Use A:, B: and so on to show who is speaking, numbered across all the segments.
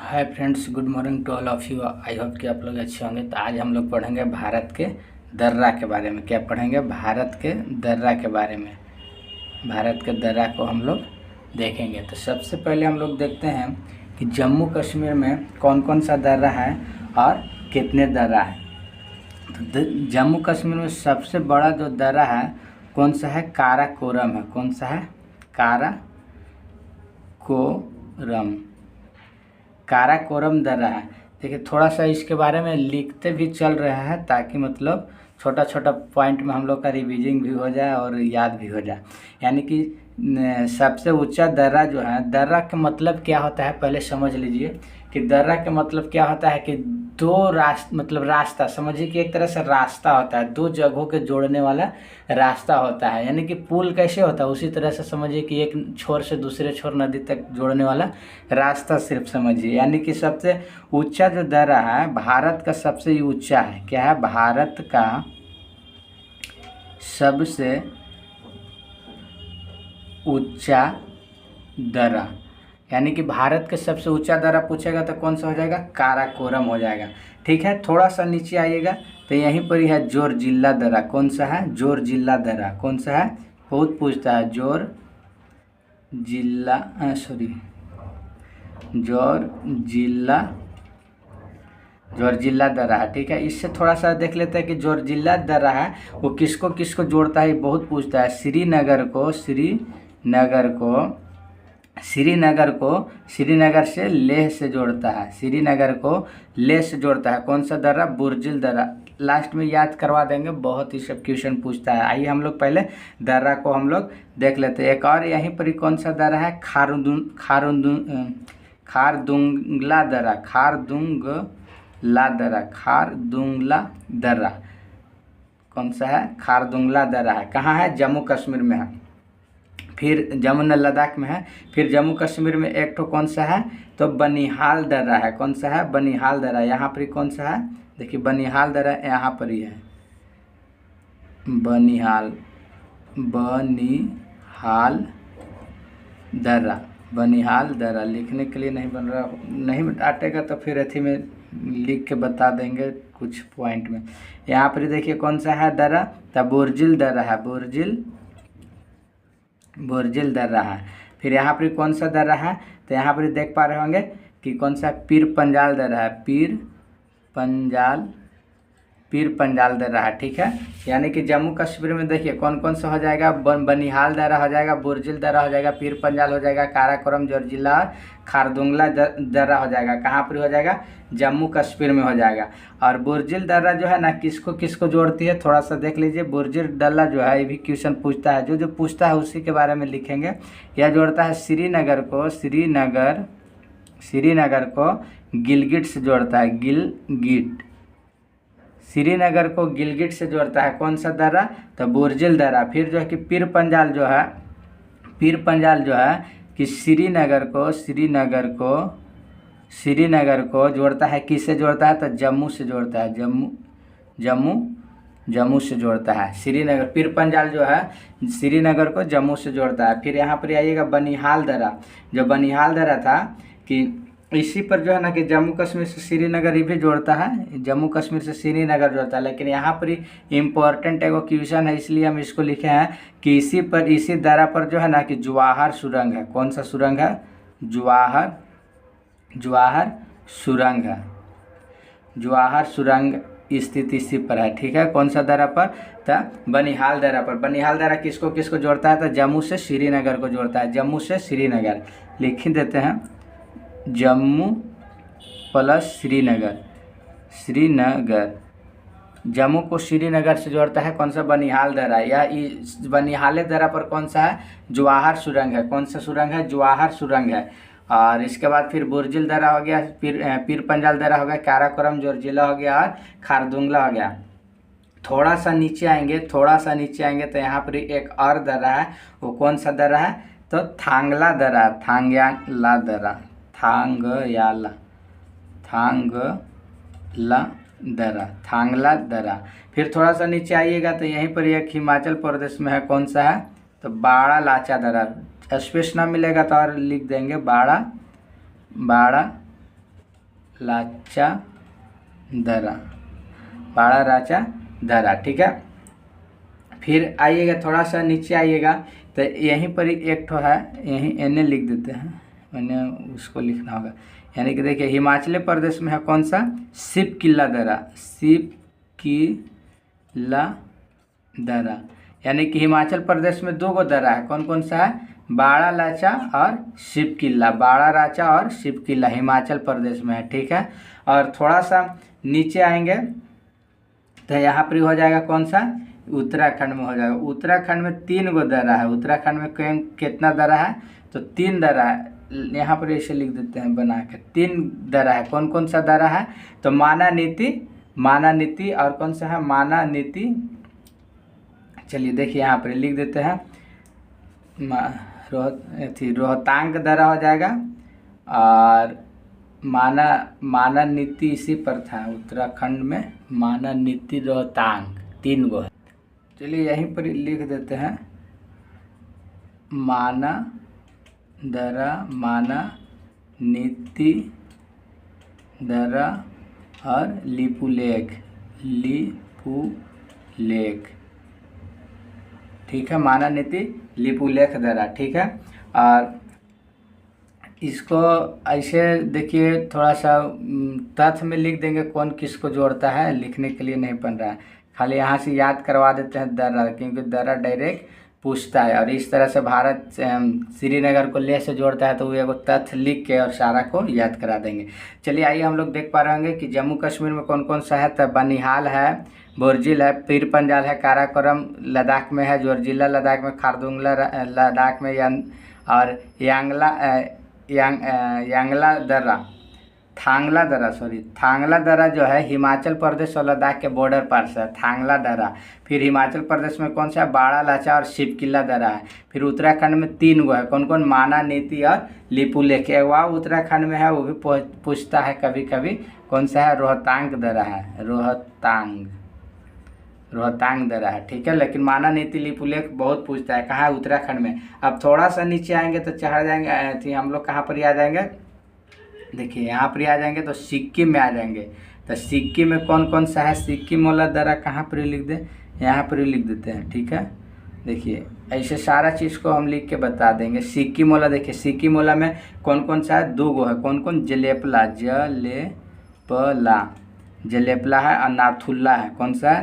A: Hi friends, good morning to all of you. I hope कि आप लोग अच्छे होंगे। तो आज हम लोग पढ़ेंगे भारत के दर्रा के बारे में। क्या पढ़ेंगे? भारत के दर्रा के बारे में। भारत के दर्रा को हम लोग देखेंगे। तो सबसे पहले हम लोग देखते हैं कि जम्मू कश्मीर में कौन कौन सा दर्रा है और कितने दर्रा है। तो जम्मू कश्मीर में सबसे बड़ा जो दर्रा है कौन सा है? काराकोरम है। कौन सा है? काराकोरम। काराकोरम दर्रा है। देखिए, थोड़ा सा इसके बारे में लिखते भी चल रहे हैं ताकि मतलब छोटा छोटा पॉइंट में हम लोग का रिवीजिंग भी हो जाए और याद भी हो जाए। यानी कि सबसे ऊंचा दर्रा जो है, दर्रा का मतलब क्या होता है पहले समझ लीजिए कि दर्रा का मतलब क्या होता है कि दो रास्ता समझिए कि एक तरह से रास्ता होता है, दो जगहों के जोड़ने वाला रास्ता होता है। यानी कि पुल कैसे होता है उसी तरह से समझिए कि एक छोर से दूसरे छोर नदी तक जोड़ने वाला रास्ता सिर्फ समझिए। यानी कि सबसे ऊंचा जो दर्रा है भारत का सबसे ऊंचा है। क्या है? भारत का सबसे ऊंचा दर्रा। यानी कि भारत के सबसे ऊंचा दर्रा पूछेगा तो कौन सा हो जाएगा? काराकोरम हो जाएगा। ठीक है, थोड़ा सा नीचे आइएगा तो यहीं पर ही है जोरजिल्ला दर्रा। कौन सा है? जोरजिल्ला दर्रा। कौन सा है? बहुत पूछता है। जोरजिल्ला दर्रा है। ठीक है, इससे थोड़ा सा देख लेते हैं कि जोरजिल्ला दर्रा है वो किसको किसको जोड़ता है। बहुत पूछता है। श्रीनगर से लेह से जोड़ता है। श्रीनगर को लेह से जोड़ता है। कौन सा दर्रा? बुर्जिल दर्रा। लास्ट में याद करवा देंगे, बहुत ही सब क्वेश्चन पूछता है। आइए हम लोग पहले दर्रा को हम लोग देख लेते हैं। एक और यहीं पर ही कौन सा दर्रा है? खारदुंगला दर्रा। खारदुंगला दर्रा। कौन सा है? खारदुंगला दर्रा है। कहाँ है? जम्मू कश्मीर में है। फिर जमुना लद्दाख में है। फिर जम्मू कश्मीर में एक तो कौन सा है? तो बनिहाल दर्रा है। कौन सा है? बनिहाल दर्रा। यहाँ पर ही कौन सा है? देखिए, बनिहाल दर्रा यहाँ पर ही है। बनिहाल दर्रा लिखने के लिए नहीं बन रहा, नहीं आटेगा तो फिर अथी में लिख के बता देंगे कुछ पॉइंट में। यहाँ पर देखिए कौन सा है दर्रा? तब बुर्जिल दर्रा है। बुर्जिल दर्रा है। फिर यहाँ पर कौन सा दर्रा है? तो यहाँ पर देख पा रहे होंगे कि कौन सा? पीर पंजाल दर्रा है। पीर पंजाल दर्रा है। ठीक है, यानी कि जम्मू कश्मीर में देखिए कौन कौन सा हो जाएगा? बनिहाल दर्रा हो जाएगा, बुर्जिल दर्रा हो जाएगा, पीर पंजाल हो जाएगा, काराकोरम, जोरजिल्ला और खारदुंगला दर्रा हो जाएगा। कहाँ पर हो जाएगा? जम्मू कश्मीर में हो जाएगा। और बुर्जिल दर्रा जो है ना किसको किसको जोड़ती है थोड़ा सा देख लीजिए। बुर्जिल दर्रा जो है ये भी क्वेश्चन पूछता है, जो पूछता है उसी के बारे में लिखेंगे। यह जोड़ता है श्रीनगर को गिलगिट से जोड़ता है। श्रीनगर को गिलगिट से जोड़ता है। कौन सा दर्रा? तो बुर्जिल दर्रा। फिर जो है कि पीर पंजाल जो है कि श्रीनगर को जोड़ता है। किससे जोड़ता है? तो जम्मू से जोड़ता है। जम्मू से जोड़ता है। श्रीनगर, पीर पंजाल जो है श्रीनगर को जम्मू से जोड़ता है। फिर यहाँ पर आइएगा बनिहाल दर्रा। जो बनिहाल दर्रा था कि इसी पर जो है ना कि जम्मू कश्मीर से श्रीनगर ही भी जोड़ता है। जम्मू कश्मीर से श्रीनगर जोड़ता है। लेकिन यहाँ पर ही इम्पोर्टेंट एगो क्वेश्चन है, इसलिए हम इसको लिखे हैं कि इसी दर्रा पर जो है ना कि जवाहर सुरंग है। कौन सा सुरंग है? जवाहर सुरंग स्थित इसी पर है। ठीक है, कौन सा दर्रा पर? तो बनिहाल दर्रा पर। बनिहाल दर्रा किसको किसको जोड़ता है? तो जम्मू से श्रीनगर को जोड़ता है। जम्मू से श्रीनगर लिख ही देते हैं। जम्मू प्लस श्रीनगर। जम्मू को श्रीनगर से जोड़ता है। कौन सा? बनिहाल दर्रा। या बनिहाल दर्रा पर कौन सा है? जवाहर सुरंग है। कौन सा सुरंग है? जवाहर सुरंग है। और इसके बाद फिर बुर्जिल दर्रा हो गया, पीर पंजाल दर्रा हो गया, काराकोरम, जोरजिल्ला हो गया और खारदुंगला हो गया। थोड़ा सा नीचे आएंगे तो यहाँ पर एक और दर्रा है। वो कौन सा दर्रा है? तो थांगला दर्रा। फिर थोड़ा सा नीचे आइएगा तो यहीं पर एक हिमाचल प्रदेश में है। कौन सा है? तो बाड़ा लाचा दर्रा। स्पेस ना मिलेगा तो और लिख देंगे बाड़ा लाचा दरा, बाड़ा राचा दरा। ठीक है, फिर आइएगा थोड़ा सा नीचे आइएगा तो यहीं पर एक ठो है, यहीं एने लिख देते हैं, मैंने उसको लिखना होगा। यानी कि देखिए हिमाचल प्रदेश में है कौन सा, शिव किला दरा, शिव किला दरा। यानी कि हिमाचल प्रदेश में 2 गो दरा है, कौन कौन सा है, बाड़ा लाचा और शिव किला, बाड़ा राचा और शिव किला हिमाचल प्रदेश में है। ठीक है, और थोड़ा सा नीचे आएंगे तो यहाँ पर हो जाएगा कौन सा, उत्तराखंड में हो जाएगा। उत्तराखंड में 3 गो दरा है, उत्तराखंड में कितना दरा है, तो 3 दरा है। यहाँ पर ऐसे लिख देते हैं बना के, 3 दरा है। कौन कौन सा दरा है, तो माना नीति और कौन सा है, माना नीति। चलिए देखिए यहाँ पर लिख देते हैं, रोहतांग दरा हो जाएगा, और माना नीति इसी पर था उत्तराखंड में, माना नीति रोहतांग 3 गो है। चलिए यहीं पर लिख देते हैं माना दरा, माना नीति दरा और लिपुलेख, ठीक है, माना नीति लिपुलेख दरा। ठीक है, और इसको ऐसे देखिए थोड़ा सा तथ्य में लिख देंगे, कौन किसको जोड़ता है, लिखने के लिए नहीं बन रहा है, खाली यहाँ से याद करवा देते हैं दरा, क्योंकि दरा डायरेक्ट पूछता है। और इस तरह से भारत श्रीनगर को लेह से जोड़ता है, तो वो एगो तथ्य लिख के और सारा को याद करा देंगे। चलिए आइए हम लोग देख पा रहे होंगे कि जम्मू कश्मीर में कौन कौन सा है, तो बनिहाल है, बोरजिल है, पीर पंजाल है, काराकोरम लद्दाख में है, जोरजिला लद्दाख में, खारदुंगला लद्दाख में, और यांगला दरा, थांगला दरा जो है हिमाचल प्रदेश और लद्दाख के बॉर्डर पर से थांगला दरा। फिर हिमाचल प्रदेश में कौन सा है, बाड़ा लाचा और शिव किला दरा है। फिर उत्तराखंड में 3 गो है, कौन कौन, माना नीति और लिपुलेख। वह उत्तराखंड में है, वो भी पूछता है कभी कभी, कौन सा है, रोहतांग दरा है, रोहतांग दरा है। ठीक है, लेकिन माना नीति लिपुलेख बहुत पूछता है, कहाँ है, उत्तराखंड में। अब थोड़ा सा नीचे आएंगे तो चढ़ जाएंगे, हम लोग कहाँ पर आ जाएंगे, देखिए यहाँ पर आ जाएंगे तो सिक्किम में आ जाएंगे। तो सिक्किम में कौन कौन सा है, सिक्किम वाला दरा कहाँ पर लिख दे, यहाँ पर लिख देते हैं। ठीक है, देखिए ऐसे सारा चीज़ को हम लिख के बता देंगे। सिक्किम वाला देखिए, सिक्किम वाला में कौन कौन सा है, 2 गो है, कौन कौन, जलेपला है और नाथुल्ला है, कौन सा है,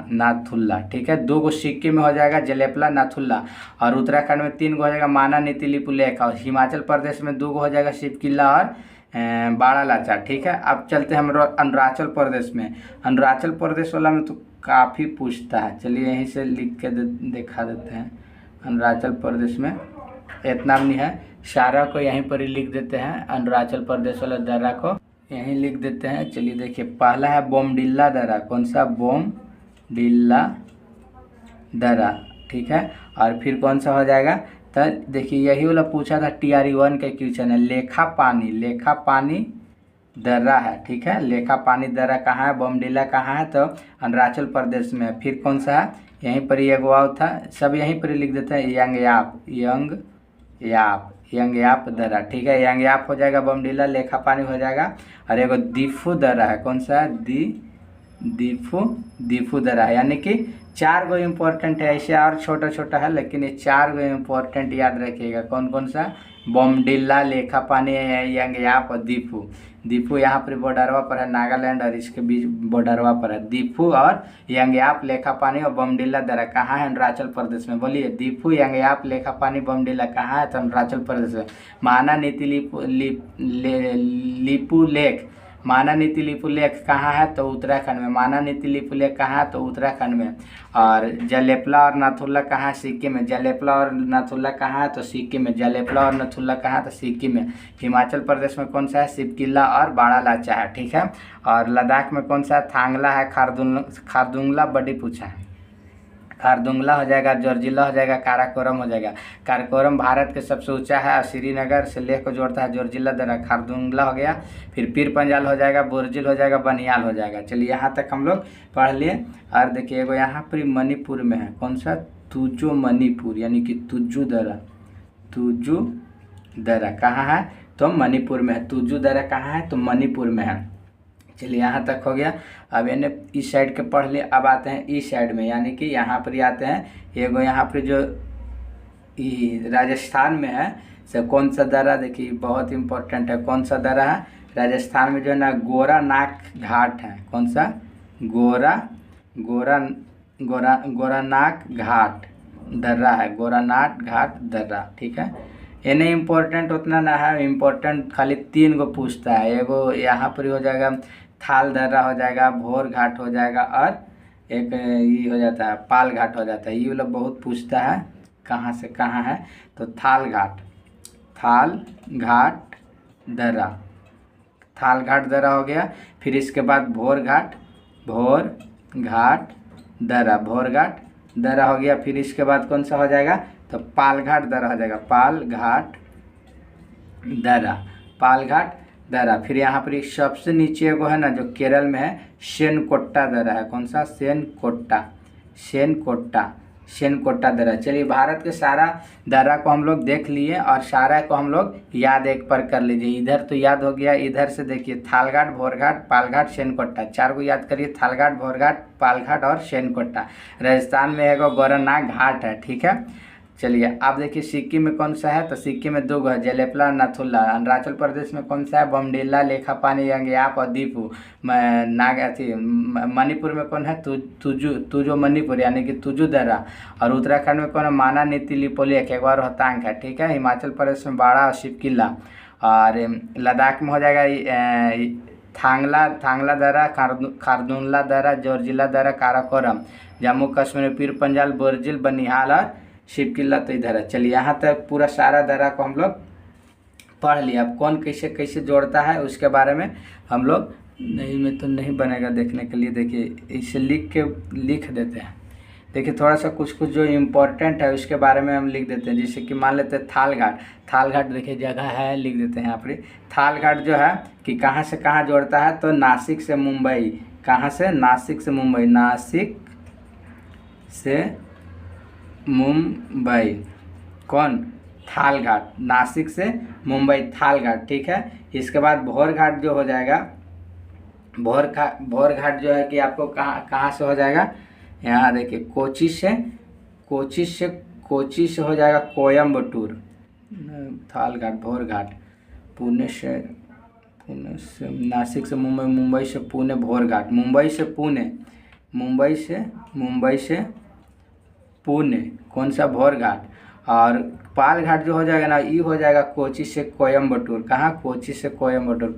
A: नाथुल्ला। ठीक है, 2 गो सिक्किम में हो जाएगा, जलेपला नाथुल्ला। और उत्तराखंड में 3 गो हो जाएगा, माना नीति लिपुलेख। और हिमाचल प्रदेश में 2 गो हो जाएगा, शिव किला और बाड़ा लाचा। ठीक है, अब चलते हैं हम अरुणाचल प्रदेश में। अरुणाचल प्रदेश वाला में तो काफ़ी पूछता है, चलिए यहीं से लिख के दिखा देते हैं। अरुणाचल प्रदेश में इतना नहीं है, सारा को यहीं पर ही लिख देते हैं, अरुणाचल प्रदेश वाला दर्रा को यहीं लिख देते हैं। चलिए देखिए, पहला है बोमडिल्ला दर्रा, कौन सा, बोमडिल्ला दर्रा। ठीक है, और फिर कौन सा हो जाएगा, तो देखिए यही वाला पूछा था TRE1 के क्वेश्चन है, लेखा पानी दर्रा है। ठीक है, लेखा पानी दर्रा कहाँ है, बोमडिल्ला कहाँ है, तो अरुणाचल प्रदेश में। फिर कौन सा है, यहीं पर एक वाव था, सब यहीं पर लिख देते हैं, यंगयाप दर्रा। ठीक है, यंगयाप हो जाएगा, बोमडिल्ला, लेखा पानी हो जाएगा। और एगो दीफू दर्रा है, कौन सा है, दीफू दर्रा है। यानी कि 4 गो इम्पोर्टेंट है, ऐसे और छोटा छोटा है, लेकिन ये 4 गो इम्पोर्टेंट याद रखिएगा। कौन कौन सा, बोमडिल्ला, लेखा पानी, यंगयाप और दीफू यहाँ पर बॉर्डरवा पर है, नागालैंड और इसके बीच बॉर्डरवा पर है। दीफू और यंगयाप, लेखा पानी और बोमडिल्ला दर्रा कहाँ है, अरुणाचल प्रदेश में। बोलिए, दीफू, यंगयाप, लेखा पानी, बोमडिल्ला कहाँ है, तो अरुणाचल प्रदेश में। माना नीति लिपुलेख, माना नीति लिपुलेख कहाँ है, तो उत्तराखंड में। माना नीति लिपुलेख कहाँ है, तो उत्तराखंड में। और जलेपला और नाथुल्ला कहाँ है, सिक्किम में। जलेपला और नाथुल्ला कहाँ है, तो सिक्किम में। जलेपला और नाथुल्ला कहाँ है, तो सिक्किम में। हिमाचल प्रदेश में कौन सा है, शिव किला और बाड़ा लाचा है। ठीक है, और लद्दाख में कौन सा है, थांगला है, खारदुंगला बड़ी पूछा है, खारदुंगला हो जाएगा, जोरजिला हो जाएगा, काराकोरम हो जाएगा। काराकोरम भारत के सबसे ऊंचा है और श्रीनगर से लेह को जोड़ता है, जोरजिला दर्रा। खारदुंगला हो गया, फिर पीर पंजाल हो जाएगा, बोरजिल हो जाएगा, बनियाल हो जाएगा। चलिए यहाँ तक हम लोग पढ़ लिए। और देखिए एगो यहाँ पर मणिपुर में है, कौन सा, तुजो मणिपुर, यानी कि तुजू दर्रा कहाँ है, तो मणिपुर में है। तुजू दर्रा कहाँ है? तो मणिपुर में है। चलिए यहाँ तक हो गया। अब यानी इस साइड के पढ़ लिए। अब आते हैं इस साइड में, यानी कि यहाँ पर ही आते हैं। एगो यहाँ पर जो राजस्थान में है से कौन सा दर्रा, देखिए बहुत इम्पोर्टेंट है। कौन सा दर्रा है? राजस्थान में जो है ना गोरानाक घाट है। कौन सा? गोरानाक घाट दर्रा है। गोरानाक घाट दर्रा, ठीक है। ये नहीं इम्पोर्टेंट उतना ना है, इम्पोर्टेंट खाली 3 गो पूछता है। एगो यहाँ पर हो जाएगा थाल दर्रा हो जाएगा, भोर घाट हो जाएगा, और एक ये हो जाता है पाल घाट हो जाता है। ये लोग बहुत पूछता है कहाँ से कहाँ है। तो थाल घाट दर्रा, थाल घाट दर्रा हो गया। फिर इसके बाद भोर घाट दर्रा, भोर घाट दर्रा हो गया। फिर इसके बाद कौन सा हो जाएगा? तो पाल घाट दर्रा हो जाएगा, पाल घाट दर्रा। फिर यहाँ पर सबसे नीचे एगो है ना जो केरल में है, सेनकोट्टा दर्रा है। कौन सा? सेनकोट्टा दर्रा। चलिए भारत के सारा दर्रा को हम लोग देख लिए और सारा को हम लोग याद एक पर कर लीजिए। इधर तो याद हो गया, इधर से देखिए थालघाट, भोरघाट, पालघाट, सेनकोट्टा, 4 को याद करिए। थालघाट, भोरघाट, पालघाट और सेनकोट्टा। राजस्थान में एगो गोरखनाथ घाट है, ठीक है। चलिए अब देखिए सिक्किम में कौन सा है? तो सिक्किम में 2 है, जलेपला, नाथुला। अरुणाचल प्रदेश में कौन सा है? बमडिल्ला, लेखापानी, यंगयाप और दीपू। मणिपुर में कौन है? तुजो मणिपुर, यानी कि तुजू दर्रा। और उत्तराखंड में कौन है? माना, नीति, लिपोलेख, एक बार रोहतांग है, ठीक है। हिमाचल प्रदेश में बाड़ा और शिवकिला। और लद्दाख में हो जाएगा थांगला दर्रा, खारदुंगला दर्रा, जोरजिला दर्रा, काराकोरम। जम्मू कश्मीर में पीर पंजाल, बोरजिल, बनिहाल और शिवकिला तो इधर है। चलिए यहाँ तक पूरा सारा दर्रा को हम लोग पढ़ लिया। अब कौन कैसे कैसे जोड़ता है उसके बारे में हम लोग नहीं में तो नहीं बनेगा देखने के लिए। देखिए इसे लिख देते हैं। देखिए थोड़ा सा कुछ जो इम्पोर्टेंट है उसके बारे में हम लिख देते हैं। जैसे कि मान लेते हैं थाल घाट देखिए जगह है, लिख देते हैं यहाँ पर। थाल घाट जो है कि कहाँ से कहाँ जोड़ता है? तो नासिक से मुंबई। कहाँ से? नासिक से मुंबई। नासिक से मुंबई। कौन? थाल घाट। नासिक से मुंबई, थाल घाट, ठीक है। इसके बाद भोर घाट जो हो जाएगा, भोर घाट जो है कि आपको कहाँ से हो जाएगा? यहाँ देखिए कोची से हो जाएगा कोयम्बटूर। थाल घाट, भोर घाट। पुणे से नासिक से मुंबई, मुंबई से पुणे, भोर घाट। मुंबई से पुणे, कौन सा? भोर घाट। और पाल घाट जो हो जाएगा ना, ये हो जाएगा कोची से कोयम्बटूर। कहाँ? कोची से कोयम्बटूर।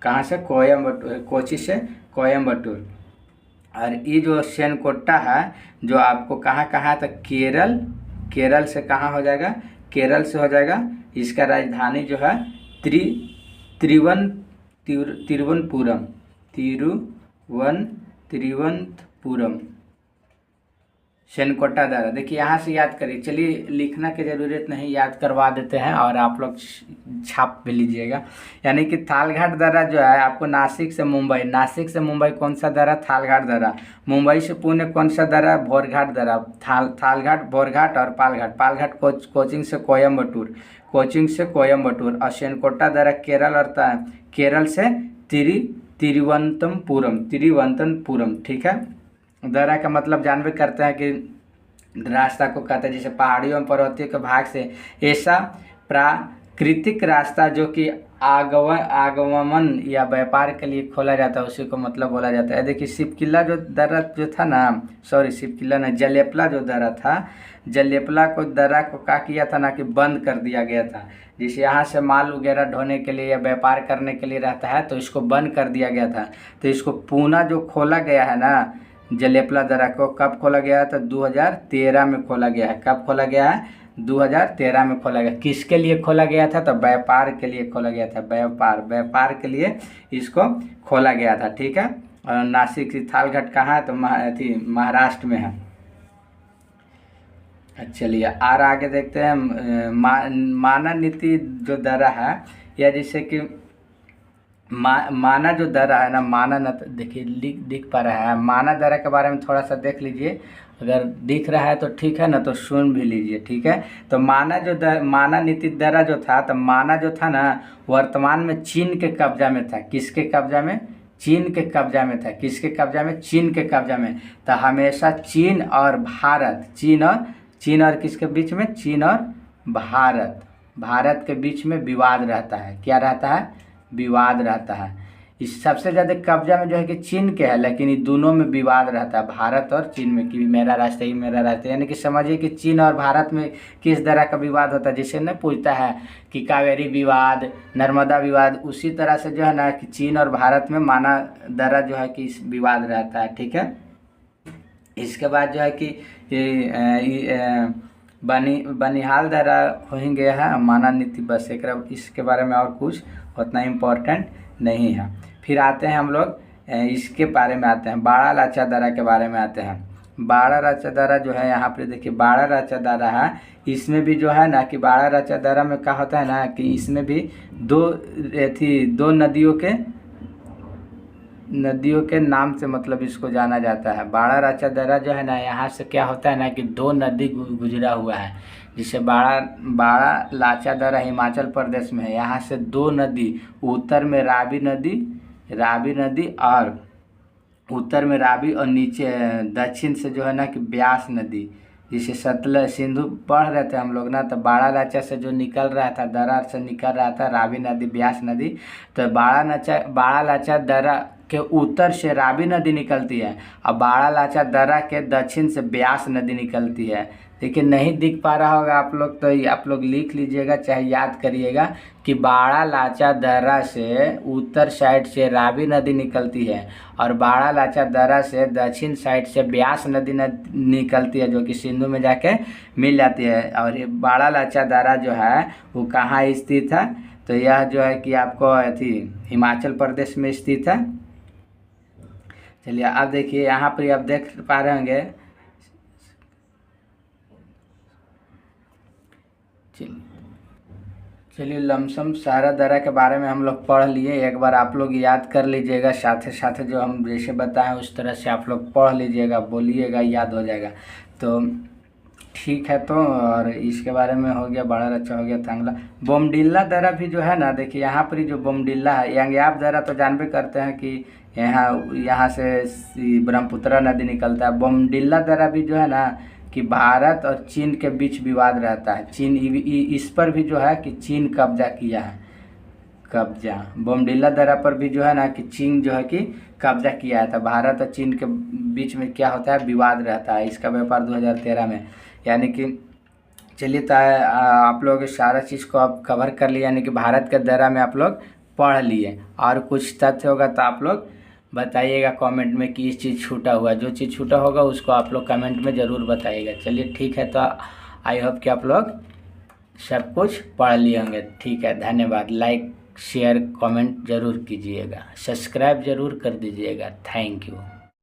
A: कहाँ से? कोयम्बटूर, कोची से कोयम्बटूर। और ये जो सेनकोट्टा है जो आपको कहाँ है? तो केरल से कहाँ हो जाएगा? केरल से हो जाएगा। इसका राजधानी जो है तिरुवनंतपुरम। सेनकोट्टा दर्रा। देखिए यहाँ से याद करिए। चलिए लिखना की ज़रूरत नहीं, याद करवा देते हैं और आप लोग छाप भी लीजिएगा। यानी कि थालघाट दर्रा जो है आपको नासिक से मुंबई कौन सा दर्रा? थालघाट दर्रा। मुंबई से पुणे कौन सा दर्रा? भोरघाट दर्रा। थालघाट, भोरघाट और पालघाट कोचिंग से कोयम्बटूर। और सेनकोट्टा दर्रा केरल से तिरुवनंतपुरम, ठीक है। दर्रा का मतलब जानबे करते हैं कि रास्ता को कहते हैं जैसे पहाड़ियों और पर्वतीय के भाग से ऐसा प्राकृतिक रास्ता जो कि आगमन या व्यापार के लिए खोला जाता है, उसी को मतलब बोला जाता है। देखिए शिवकिला जो दर्रा जो था ना, शिवकिला नहीं, जलेपला जो दर्रा था, जलेपला को दर्रा को क्या किया था ना कि बंद कर दिया गया था। जैसे यहाँ से माल वगैरह ढोने के लिए या व्यापार करने के लिए रहता है तो इसको बंद कर दिया गया था। तो इसको पुनः जो खोला गया है ना जलेपला दर्रा को, कब खोला गया है? तो 2013 में खोला गया है। कब खोला गया है? 2013 में खोला गया। किसके लिए खोला गया था? तो व्यापार के लिए खोला गया था। व्यापार के लिए इसको खोला गया था, ठीक है। और नासिक की थालघाट कहाँ है? तो महाराष्ट्र में है। चलिए और आगे देखते हैं। माना नीति जो दर्रा है या जैसे कि माना जो दर्रा है ना, माना न, देखिए दिख पा रहा है, माना दर्रा के बारे में थोड़ा सा देख लीजिए, अगर दिख रहा है तो ठीक है, ना तो सुन भी लीजिए, ठीक है। तो माना नीति दर्रा जो था, तो माना जो था ना वर्तमान में चीन के कब्जा में था। किसके कब्जा में? चीन के कब्जा में था। किसके कब्जा में? चीन के कब्जा में। तो हमेशा चीन और भारत, चीन और किसके बीच में? चीन और भारत के बीच में विवाद रहता है। क्या रहता है? विवाद रहता है। इस सबसे ज़्यादा कब्जा में जो है कि चीन के है, लेकिन ये दोनों में विवाद रहता है, भारत और चीन में, कि मेरा रास्ता ही मेरा रास्ता। यानी कि समझिए कि चीन और भारत में किस तरह का विवाद होता है, जिसे न पूछता है कि कावेरी विवाद, नर्मदा विवाद, उसी तरह से जो है ना कि चीन और भारत में माना दर्रा जो है कि विवाद रहता है, ठीक है। इसके बाद जो है कि बनिहाल दर्रा हो ही गया है, माना नीति, बस एक इसके बारे में और कुछ उतना इम्पोर्टेंट नहीं है। फिर आते हैं हम लोग इसके बारे में आते हैं, बाड़ा लाचा दर्रा के बारे में आते हैं। बाड़ा लाचा दर्रा जो है, यहाँ पे देखिए बाड़ा लाचा दर्रा है, इसमें भी जो है ना कि बाड़ा लाचा दर्रा में क्या होता है ना कि इसमें भी दो नदियों के नाम से मतलब इसको जाना जाता है। बाड़ा लाचा दर्रा जो है ना, यहाँ से क्या होता है ना कि दो नदी गुजरा हुआ है, जिसे बाड़ा लाचा दर्रा हिमाचल प्रदेश में है। यहाँ से दो नदी, उत्तर में रावी नदी और उत्तर में रावी, और नीचे दक्षिण से जो है ना कि ब्यास नदी, जिसे सतलज सिंधु पढ़ रहे थे हम लोग ना, तो बाड़ा लाचा से जो निकल रहा था, दर्रा से निकल रहा था रावी नदी, ब्यास नदी। तो बाड़ा लाचा दर्रा के उत्तर से रावी नदी निकलती है, और बाड़ा लाचा दर्रा के दक्षिण से ब्यास नदी निकलती है। देखिए नहीं दिख पा रहा होगा आप लोग, तो आप लोग लिख लीजिएगा, चाहे याद करिएगा कि बाड़ा लाचा दर्रा से उत्तर साइड से रावी नदी निकलती है, और बाड़ा लाचा दर्रा से दक्षिण साइड से ब्यास नदी निकलती है, जो कि सिंधु में जाके मिल जाती है। और ये बाड़ा लाचा दर्रा जो है वो कहाँ स्थित है? तो यह जो है कि आपको हिमाचल प्रदेश में स्थित है। चलिए अब देखिए, यहाँ पर आप देख पा रहे होंगे, चलिए लमसम सारा दर्रा के बारे में हम लोग पढ़ लिए। एक बार आप लोग याद कर लीजिएगा, साथ साथ जो हम जैसे बताएं उस तरह से आप लोग पढ़ लीजिएगा, बोलिएगा, याद हो जाएगा। तो ठीक है, तो और इसके बारे में हो गया, बड़ा अच्छा हो गया थांगला। बोमडिल्ला दर्रा भी जो है ना, देखिए यहाँ पर जो बोमडिल्ला है, यांग्याब दर्रा तो जानबे करते हैं कि यहाँ से ब्रह्मपुत्र नदी निकलता है। बोमडिल्ला दर्रा भी जो है ना कि भारत और चीन के बीच विवाद रहता है। चीन इस पर भी जो है कि चीन कब्जा किया है, बोमडिल्ला दर्रा पर भी जो है ना कि चीन जो है कि कब्जा किया है। तो भारत और चीन के बीच में क्या होता है? विवाद रहता है। इसका व्यापार 2013 में, यानी कि चलिए तो आप लोग सारा चीज़ को आप कवर कर लिए, यानी कि भारत के दर्रा में आप लोग पढ़ लिए। और कुछ तथ्य होगा तो आप लोग बताइएगा कमेंट में कि इस चीज़ छूटा हुआ, जो चीज़ छूटा होगा उसको आप लोग कमेंट में ज़रूर बताइएगा। चलिए ठीक है, तो आई होप कि आप लोग सब कुछ पढ़ लिए होंगे। ठीक है, धन्यवाद। लाइक शेयर कमेंट ज़रूर कीजिएगा, सब्सक्राइब ज़रूर कर दीजिएगा। Thank you.